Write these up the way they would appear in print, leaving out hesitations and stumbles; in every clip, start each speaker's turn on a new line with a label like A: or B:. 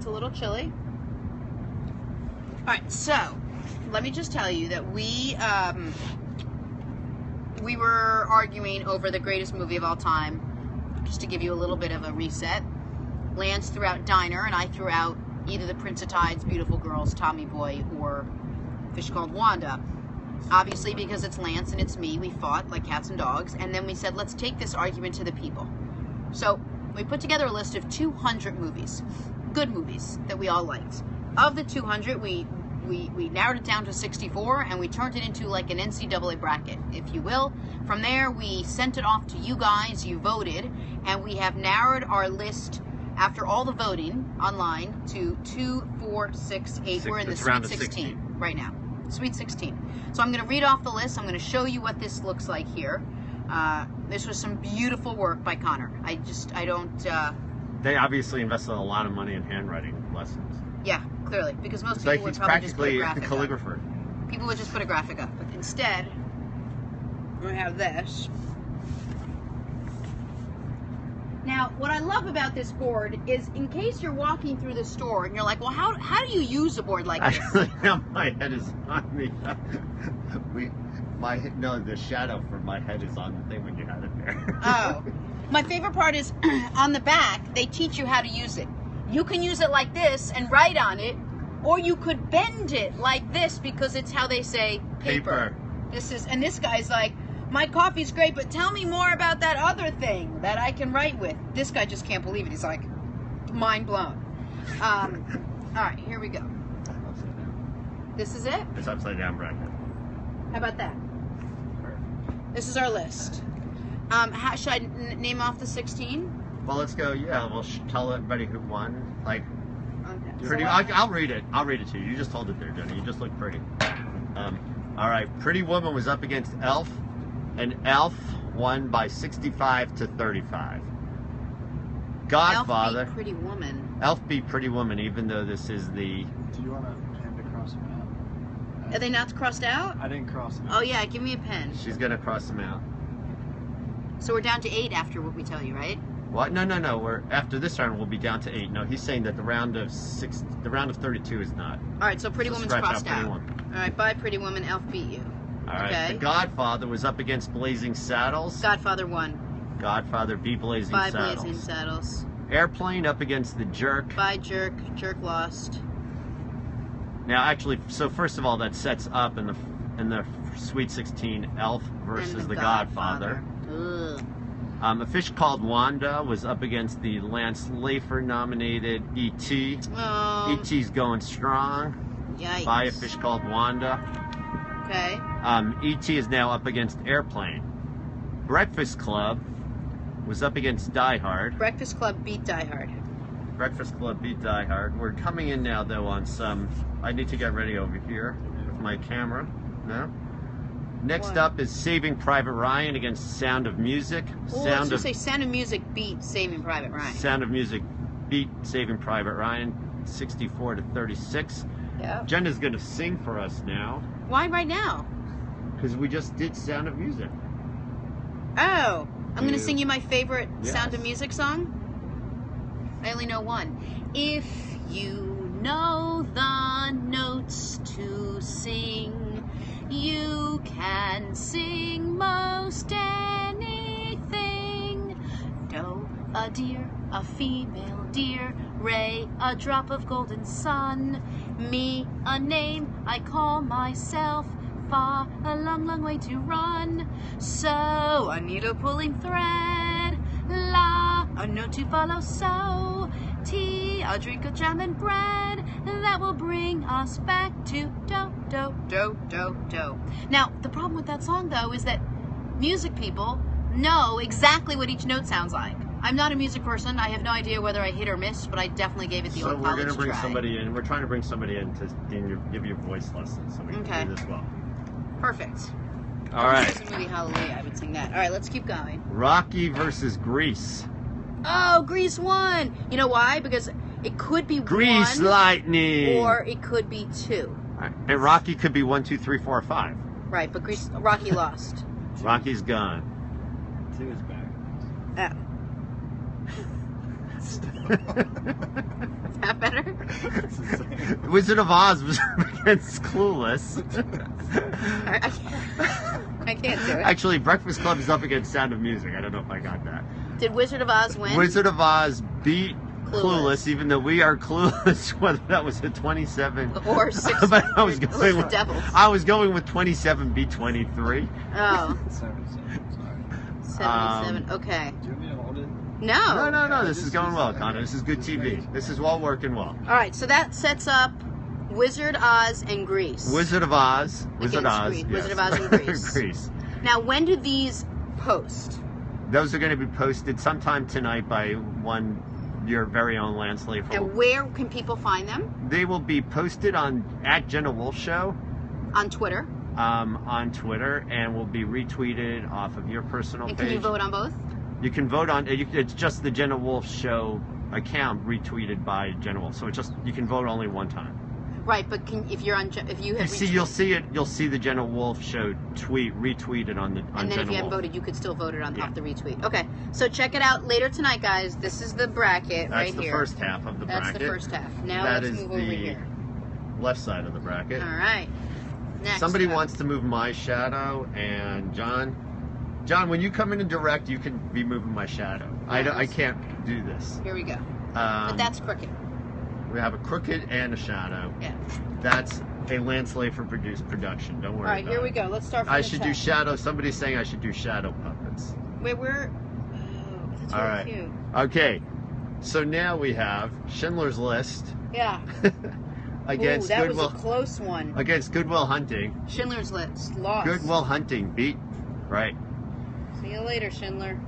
A: It's a little chilly. All right, so let me just tell you that we were arguing over the greatest movie of all time. Just to give you a little bit of a reset. Lance threw out Diner, and I threw out either The Prince of Tides, Beautiful Girls, Tommy Boy, or Fish Called Wanda. Obviously, because it's Lance and it's me, we fought like cats and dogs, and then we said, let's take this argument to the people. So we put together a list of 200 movies, good movies that we all liked. Of the 200, we narrowed it down to 64, and we turned it into like an NCAA bracket, if you will. From there, we sent it off to you guys, you voted, and we have narrowed our list after all the voting online to 2, 4, 6, 8. We're in the Sweet 16 right now. Sweet 16. So I'm going to read off the list. I'm going to show you what this looks like here. This was some beautiful work by Connor. I don't...
B: They obviously invested a lot of money in handwriting lessons.
A: Yeah, clearly. Because most people would probably just put a graphic
B: he's practically a calligrapher.
A: Up. People would just put a graphic up. But instead, we have this. Now, what I love about this board is, in case you're walking through the store and you're like, well, how do you use a board like this?
B: Actually, my head is on me. The shadow for my head is on the thing when you had it there.
A: Oh. My favorite part is, on the back, they teach you how to use it. You can use it like this and write on it, or you could bend it like this because it's how they say paper. And this guy's like, my coffee's great, but tell me more about that other thing that I can write with. This guy just can't believe it. He's like, mind blown. All right, here we go. This is it?
B: It's upside down bracket.
A: How about that? This is our list. Should I name off the 16?
B: Well, let's go. Yeah, we'll tell everybody who won. Like,
A: okay.
B: I'll read it. I'll read it to you. You just hold it there, Jenna. You just look pretty. All right. Pretty Woman was up against Elf, and Elf won by 65 to 35. Godfather.
A: Elf beat Pretty Woman.
B: Elf beat Pretty Woman, even though this is the.
C: Do you want a pen to cross them out?
A: Are they not crossed out?
C: I didn't cross them out.
A: Oh yeah, give me a pen.
B: She's gonna cross them out.
A: So we're down to 8 after what we tell you, right?
B: What? No. We're after this round we'll be down to 8. No, he's saying that the round of 32 is not.
A: All right, so Pretty Woman's crossed out.
B: All
A: right, bye Pretty Woman. Elf beat you.
B: All right.
A: Okay.
B: The Godfather was up against Blazing Saddles.
A: Godfather won.
B: Godfather beat Blazing
A: Bye
B: Saddles.
A: Blazing Saddles.
B: Airplane up against The Jerk.
A: Bye Jerk. Jerk lost.
B: Now, actually, so first of all, that sets up in the Sweet 16 Elf versus the Godfather.
A: Ugh.
B: A Fish Called Wanda was up against the Lance Lafer nominated E.T. E.T.'s going strong.
A: Yikes.
B: By A Fish Called Wanda.
A: Okay.
B: E.T. is now up against Airplane. Breakfast Club was up against Die Hard.
A: Breakfast Club beat Die Hard.
B: Breakfast Club beat Die Hard. We're coming in now, though, on some... I need to get ready over here with my camera. No? Next up is Saving Private Ryan against Sound of Music.
A: Let's just say Sound of Music beat Saving Private Ryan.
B: Sound of Music beat Saving Private Ryan 64 to 36.
A: Yeah.
B: Jenna's going to sing for us now.
A: Why right now?
B: Because we just did Sound of Music.
A: Oh, I'm going to sing you my favorite
B: Yes.
A: Sound of Music song. I only know one. If you know the notes to sing, you can sing most anything. Do, a deer, a female deer. Ray, a drop of golden sun. Me, a name I call myself. Fa, a long, long way to run. So, a needle pulling thread. La, a note to follow. So, tea, a drink of jam and bread. That will bring us back to do, do, do, do, do. Now, the problem with that song, though, is that music people know exactly what each note sounds like. I'm not a music person. I have no idea whether I hit or miss, but I definitely gave it the old college try.
B: So we're going to bring somebody in. We're trying to bring somebody in to give you voice lessons so we can do this well.
A: Perfect.
B: All right.
A: This is a movie, Hallelujah. I would sing that. All right, let's keep going.
B: Rocky versus Grease.
A: Oh, Grease won. You know why? Because it could be
B: Grease
A: one,
B: Lightning.
A: or it could be 2.
B: Right. And Rocky could be 1, 2, 3, 4, 5.
A: Right, but Rocky lost.
B: Rocky's gone.
C: 2 is back.
A: Oh.
B: against.
A: Is that better?
B: Wizard of Oz was up against Clueless.
A: I can't do it.
B: Actually, Breakfast Club is up against Sound of Music. I don't know if I got that.
A: Did Wizard of Oz win?
B: Wizard of Oz beat Clueless, even though we are clueless whether that was a 27
A: or 6.
B: But I was
A: It
B: going
A: the
B: with,
A: Devils.
B: I was going with 27 beat 23.
A: Oh.
C: 77,
A: 77. Okay.
C: Do you want me to hold it?
A: No.
B: No. This is going well, Connor. This is good TV. This is all working well.
A: All right. So that sets up Wizard Oz and Grease.
B: Wizard of Oz. Wizard
A: Against
B: Oz.
A: Grease.
B: Yes.
A: Wizard of Oz and Grease.
B: Grease.
A: Now, when do these post?
B: Those are going to be posted sometime tonight by your very own Lance Leaf.
A: And where can people find them?
B: They will be posted on @Jenna Wolf Show
A: On Twitter.
B: on Twitter, and will be retweeted off of your personal
A: And
B: page.
A: can you vote on both?
B: You can vote on it's just the Jenna Wolf Show account retweeted by Jenna Wolf. So it's just you can vote only one time.
A: Right, but if you have
B: You'll see it. You'll see the Jenna Wolf Show tweet retweeted on
A: and then
B: Jenna
A: if you haven't
B: Wolf.
A: voted, you could still vote it on off the retweet. Okay, so check it out later tonight, guys. This is the bracket
B: That's
A: right
B: the
A: here.
B: first half of the bracket.
A: That's the first half. Now
B: That
A: let's
B: is
A: move over
B: the
A: here.
B: left side of the bracket.
A: All right. Next.
B: Somebody
A: up.
B: wants to move my shadow, and John, when you come in and direct, you can be moving my shadow. I can't do this.
A: Here we go. But that's crooked.
B: We have a crooked and a shadow.
A: Yeah.
B: That's a Lance Lafer produced production. Don't worry.
A: All right,
B: about
A: here
B: it.
A: we go. Let's start from
B: I
A: the
B: should
A: top.
B: do shadow. Somebody's saying I should do shadow puppets.
A: Wait, we're. Oh, that's
B: All
A: really
B: right.
A: cute.
B: Okay. So now we have Schindler's List
A: Yeah.
B: against
A: Ooh, that
B: Goodwill.
A: was a close one.
B: Against Goodwill Hunting.
A: Schindler's List lost.
B: Goodwill Hunting beat. Right.
A: See you later, Schindler.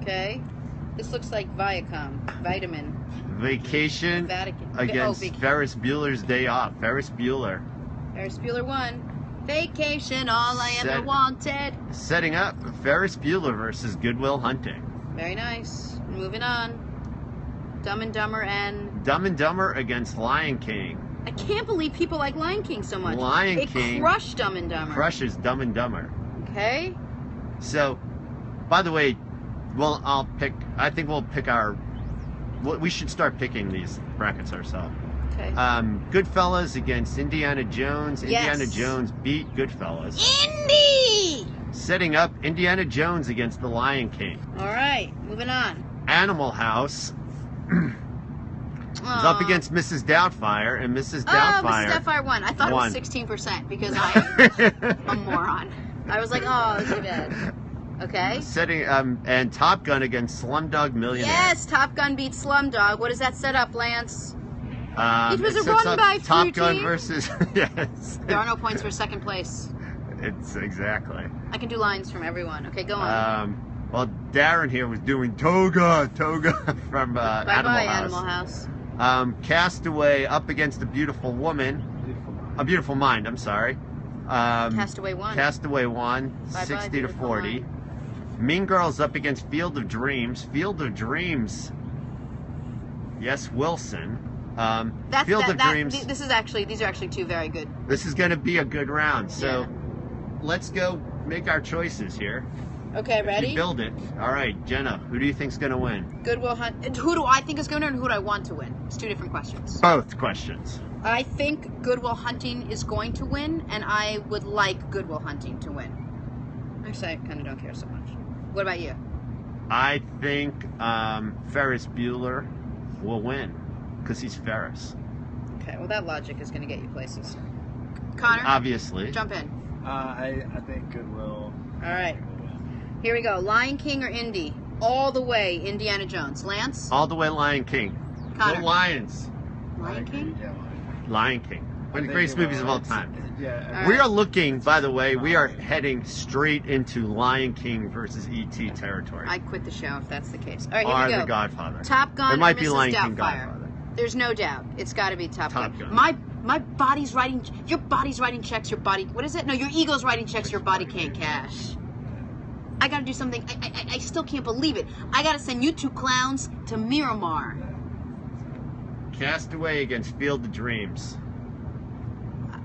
A: Okay. This looks like Viacom. Vitamin.
B: Vacation
A: Vatican.
B: against Ferris Bueller's Day Off. Ferris Bueller.
A: Ferris Bueller won. Vacation, all I ever wanted.
B: Setting up Ferris Bueller versus Goodwill Hunting.
A: Very nice. Moving on. Dumb and Dumber and...
B: Dumb and Dumber against Lion King.
A: I can't believe people like Lion King so much.
B: Lion
A: They
B: King
A: crushed Dumb and Dumber.
B: Crushes Dumb and Dumber.
A: Okay.
B: So, by the way, I think we'll pick we should start picking these brackets ourselves.
A: Okay.
B: Goodfellas against Indiana Jones.
A: Yes.
B: Indiana Jones beat Goodfellas.
A: Indy!
B: Setting up Indiana Jones against the Lion King.
A: All right. Moving on.
B: Animal House is up against Mrs. Doubtfire, and Mrs. Doubtfire.
A: Mrs. Doubtfire won. I thought
B: won.
A: it was 16% because I'm a moron. I was like, oh, too bad. Okay.
B: Setting and Top Gun against Slumdog Millionaire.
A: Yes, Top Gun beats Slumdog. What does that set up, Lance? It was a
B: sets
A: run
B: up
A: by
B: Top
A: few
B: Gun
A: team.
B: versus yes.
A: There are no points for second place.
B: It's exactly.
A: I can do lines from everyone. Okay, go on.
B: Well, Darren here was doing Toga from
A: Bye-bye,
B: Animal House.
A: Animal House.
B: Castaway up against A Beautiful Woman. A Beautiful Mind, I'm sorry.
A: Castaway won.
B: Castaway won,
A: Bye-bye,
B: 60 to
A: Beautiful
B: 40.
A: Mind.
B: Mean Girls up against Field of Dreams. Field of Dreams. Yes, Wilson. Field of Dreams.
A: These are actually two very good.
B: This is going to be a good round. So
A: Yeah.
B: let's go make our choices here.
A: Okay, ready?
B: You build it. All right, Jenna, who do you think's going to win?
A: Goodwill Hunt. Who do I think is going to win and who do I want to win? It's two different questions.
B: Both questions.
A: I think Goodwill Hunting is going to win, and I would like Goodwill Hunting to win. Actually, I kind of don't care so much. What about you?
B: I think Ferris Bueller will win because he's Ferris.
A: Okay, well, that logic is going to get you places. Connor,
B: Obviously.
A: jump in.
C: I think Goodwill.
A: All right. Here we go. Lion King or Indy? All the way, Indiana Jones. Lance?
B: All the way Lion King.
A: Connor?
B: Go Lions.
A: Lion King?
C: Yeah, Lion.
B: Lion King. One of the greatest movies of all time.
C: Yeah.
A: All
B: We
A: right.
B: are looking, by the way, we are heading straight into Lion King versus E.T. territory.
A: I quit the show if that's the case. All right,
B: Or
A: here we go.
B: The Godfather.
A: Top Gun
B: There might
A: or
B: be
A: Mrs.
B: Lion King
A: Doubtfire?
B: Godfather.
A: There's no doubt. It's got to be Top
B: Top
A: Gun.
B: Gun.
A: My body's writing. Your body's writing checks. Your body. What is it? No, your ego's writing checks. Your body can't cash. I got to do something. I still can't believe it. I got to send you two clowns to Miramar.
B: Castaway against Field of Dreams.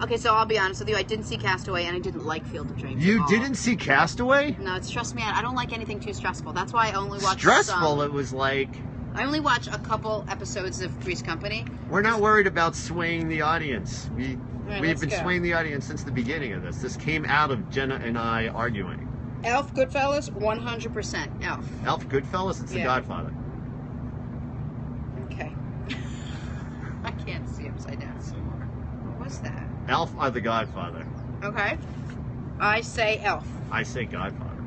A: Okay, so I'll be honest with you. I didn't see Castaway, and I didn't like Field of Dreams.
B: You
A: at all.
B: didn't see Castaway?
A: No, it stressed me out. I don't like anything too stressful. That's why I only watch
B: Stressful.
A: some.
B: It was like
A: I only watch a couple episodes of Three's Company.
B: We're not worried about swaying the audience. We've
A: let's
B: been
A: go.
B: swaying the audience since the beginning of this. This came out of Jenna and I arguing.
A: Elf, Goodfellas, 100% Elf.
B: Elf, Goodfellas, it's The
A: Yeah.
B: Godfather.
A: Okay. I can't see upside down. What was that?
B: Elf or The Godfather?
A: Okay. I say Elf.
B: I say Godfather.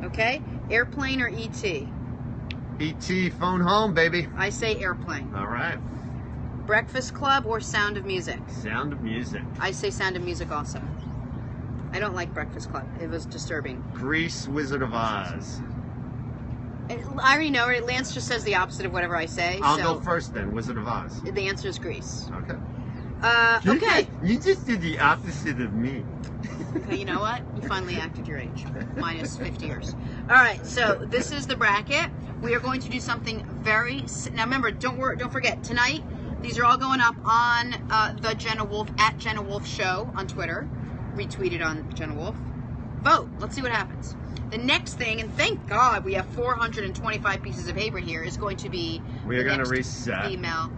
A: Okay. Airplane or E.T.?
B: E.T. Phone home, baby.
A: I say Airplane.
B: All right.
A: Breakfast Club or Sound of Music?
B: Sound of Music.
A: I say Sound of Music also. I don't like Breakfast Club. It was disturbing.
B: Grease, Wizard of Oz.
A: I already know it. Lance just says the opposite of whatever I say.
B: I'll
A: so
B: go first then. Wizard of Oz.
A: The answer is Grease.
B: Okay.
A: Okay.
B: You just did the opposite of me.
A: Okay, you know what? You finally acted your age. Minus 50 years. All right, so this is the bracket. We are going to do something very... Now remember, don't forget, tonight, these are all going up on the Jenna Wolf, at Jenna Wolf Show on Twitter. Retweeted on Jenna Wolf. Vote. Let's see what happens. The next thing, and thank God we have 425 pieces of paper here, is going to be
B: We are
A: the
B: going to
A: next
B: reset.
A: female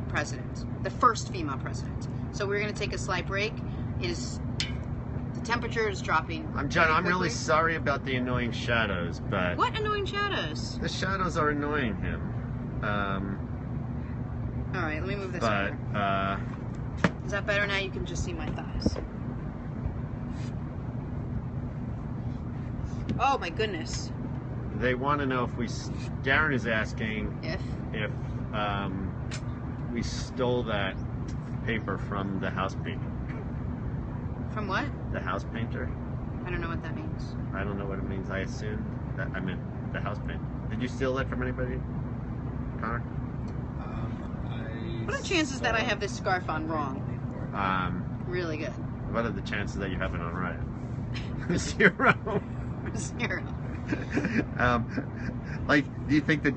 A: president. The first female president. So we're going to take a slight break. It is... The temperature is dropping.
B: I'm John.
A: very
B: I'm really
A: quickly.
B: sorry about the annoying shadows, but
A: What annoying shadows?
B: the shadows are annoying him.
A: All right, let me move this
B: But
A: over. Is that better now? You can just see my thighs. Oh my goodness.
B: they want to know if we. Darren is asking
A: If
B: if we stole that paper from the house painter.
A: from what?
B: The house painter.
A: I don't know what that means.
B: I don't know what it means. I assumed that I meant the house painter. Did you steal that from anybody, Connor?
A: What are the chances that I have this scarf on wrong?
B: Really
A: Really good.
B: What are the chances that you have it on right? 0.
A: 0.
B: Like, do you think the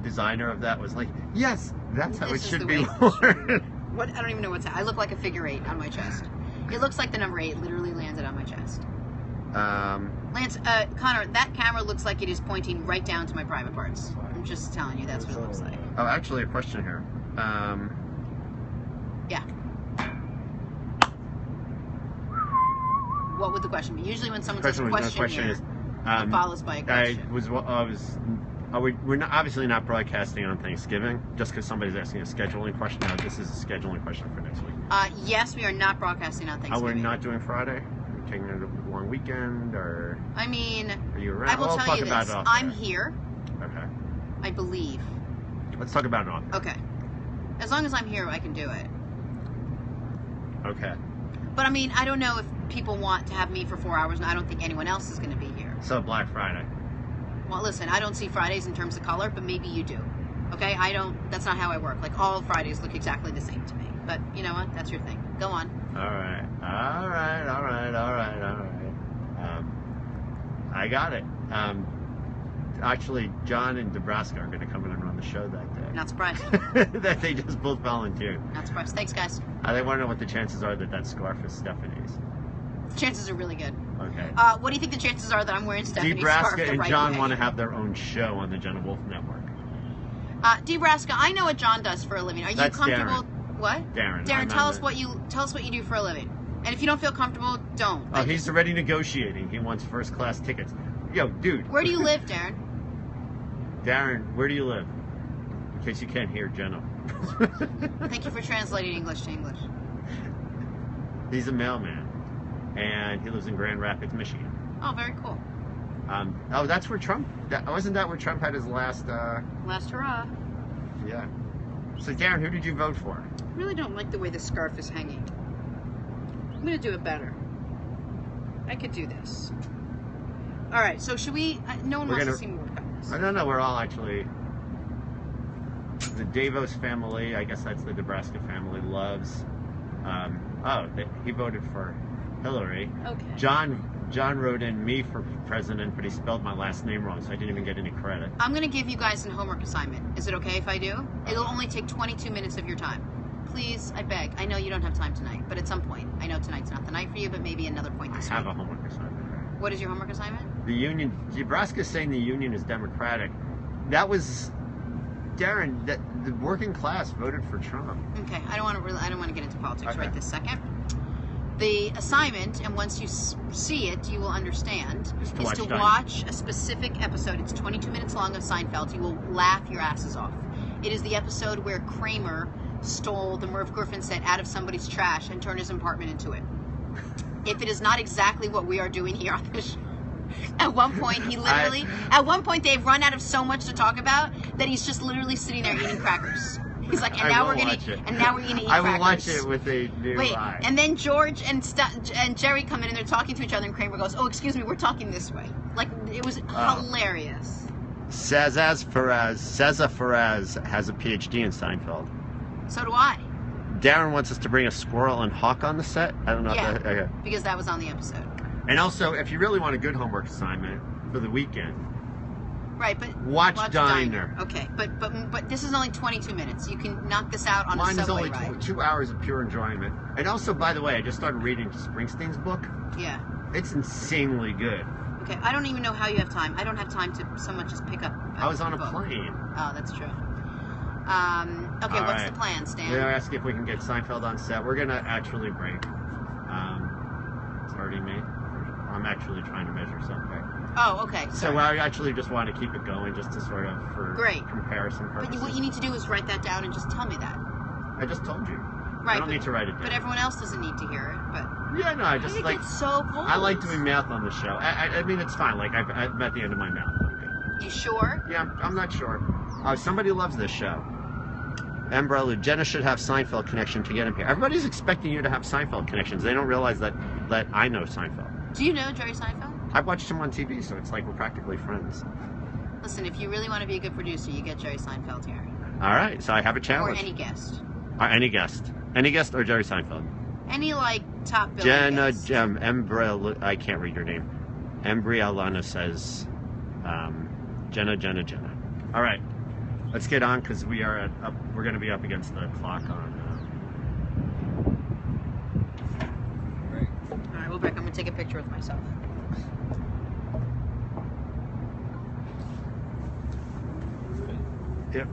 B: designer of that was like, yes, that's how
A: This
B: it
A: is
B: should
A: the
B: be
A: way-
B: worn?
A: What? I don't even know what's. I look like a figure 8 on my chest. It looks like the number 8 literally landed on my chest. Lance, Connor, that camera looks like it is pointing right down to my private parts. I'm just telling you, that's what it looks like.
B: Oh, actually, a question here.
A: Yeah. What would the question be? Usually when someone says a question here, it follows by a question.
B: We're not, obviously not broadcasting on Thanksgiving just because somebody's asking a scheduling question. No, this is a scheduling question for next week.
A: Yes, we are not broadcasting on Thanksgiving.
B: We're not doing Friday? We're taking a long weekend, or
A: I mean,
B: are you around?
A: I will
B: We'll
A: tell
B: talk
A: you
B: about
A: this.
B: it off
A: I'm
B: air.
A: here,
B: Okay.
A: I believe.
B: Let's talk about it off air.
A: Okay. As long as I'm here, I can do it.
B: Okay.
A: But I mean, I don't know if people want to have me for 4 hours, and I don't think anyone else is going to be here.
B: So Black Friday.
A: Well, listen, I don't see Fridays in terms of color, but maybe you do. Okay? That's not how I work. Like, all Fridays look exactly the same to me. But you know what? That's your thing. Go on.
B: All right. I got it. Actually, John and Nebraska are going to come in and run the show that day.
A: Not surprised.
B: That they just both volunteered.
A: Not surprised. Thanks, guys.
B: They want to know what the chances are that scarf is Stephanie's.
A: The chances are really good.
B: Okay.
A: What do you think the chances are that I'm wearing Stephanie's scarf
B: Nebraska
A: the
B: and
A: right
B: John
A: way?
B: want to have their own show on the Jenna Wolf Network.
A: Nebraska, I know what John does for a living. Are you
B: That's
A: comfortable? What?
B: Darren.
A: Darren, tell us what you do for a living. And if you don't feel comfortable, don't.
B: Oh, he's already negotiating. He wants first class tickets. Yo, dude.
A: Where do you live, Darren?
B: Darren, where do you live? In case you can't hear Jenna.
A: Thank you for translating English to English.
B: He's a mailman, and he lives in Grand Rapids, Michigan.
A: Oh, very cool.
B: That's where Trump. Wasn't that where Trump had his last?
A: Last hurrah.
B: Yeah. So, Darren, who did you vote for?
A: I really don't like the way the scarf is hanging. I'm gonna do it better. I could do this. All right. So should we? No one wants to see more comments.
B: I don't know. We're all actually. The Davos family, I guess that's the Nebraska family, loves. He voted for Hillary.
A: Okay.
B: John wrote in me for president, but he spelled my last name wrong, so I didn't even get any credit.
A: I'm going to give you guys an homework assignment. Is it okay if I do? It'll only take 22 minutes of your time. Please, I beg. I know you don't have time tonight, but at some point. I know tonight's not the night for you, but maybe another point this
B: I have
A: week.
B: a homework assignment.
A: What is your homework assignment?
B: The union, Nebraska's saying the union is democratic. that was Darren. That the working class voted for Trump.
A: Okay, I don't want to get into politics
B: Okay.
A: right this second. The assignment, and once you see it, you will understand,
B: Is to
A: is
B: watch
A: to
B: Dynamite.
A: watch a specific episode. It's 22 minutes long of Seinfeld. You will laugh your asses off. It is the episode where Kramer stole the Merv Griffin set out of somebody's trash and turned his apartment into it. If it is not exactly what we are doing here on this show. At one point, they've run out of so much to talk about that he's just literally sitting there eating crackers. He's like, and now we're gonna eat crackers.
B: I will watch it with a new eye.
A: And then George and Jerry come in and they're talking to each other, and Kramer goes, "Oh, excuse me, we're talking this way." Like, it was hilarious.
B: Cesar Perez has a PhD in Seinfeld.
A: So do I.
B: Darren wants us to bring a squirrel and hawk on the set. I don't know
A: Yeah,
B: if that. Okay.
A: because that was on the episode.
B: And also, if you really want a good homework assignment for the weekend,
A: Right, but
B: watch Diner.
A: Okay, but this is only 22 minutes. You can knock this out on
B: Mine
A: a
B: is
A: subway
B: only
A: ride.
B: 2 hours of pure enjoyment. And also, by the way, I just started reading Springsteen's book.
A: Yeah.
B: It's insanely good.
A: Okay, I don't even know how you have time. I don't have time to so much just pick up.
B: I was on a
A: book.
B: plane.
A: Oh, that's true. Okay,
B: All
A: what's
B: right.
A: the plan, Stan?
B: They're asking if we can get Seinfeld on set. We're gonna actually break. It's already me. I'm actually trying to measure something.
A: Oh, okay.
B: So
A: Sorry.
B: I actually just want to keep it going, just to sort of for
A: Great.
B: comparison
A: But
B: purposes.
A: what you need to do is write that down and just tell me that.
B: I just told you.
A: Right.
B: I don't need to write it down.
A: But everyone else doesn't need to hear it. But
B: Yeah, no, I just
A: it
B: like.
A: gets so cold.
B: I like doing math on the show. I mean, it's fine. Like I'm at the end of my mouth. I'm good.
A: You sure?
B: Yeah, I'm not sure. Somebody loves this show. Umbrella, Jenna should have Seinfeld connection to get him here. Everybody's expecting you to have Seinfeld connections. They don't realize that I know Seinfeld.
A: Do you know Jerry Seinfeld?
B: I've watched him on TV, so it's like we're practically friends.
A: Listen, if you really want to be a good producer, you get Jerry Seinfeld here.
B: All right, so I have a
A: Or
B: challenge.
A: any guest.
B: Any guest. Any guest or Jerry Seinfeld?
A: Any, like, top billing
B: Jenna,
A: guest.
B: I can't read your name. Embrialana says, Jenna. All right, let's get on because we're going to be up against the clock on.
C: Right.
A: All right, we'll break. I'm going to take a picture with myself.
B: Yep.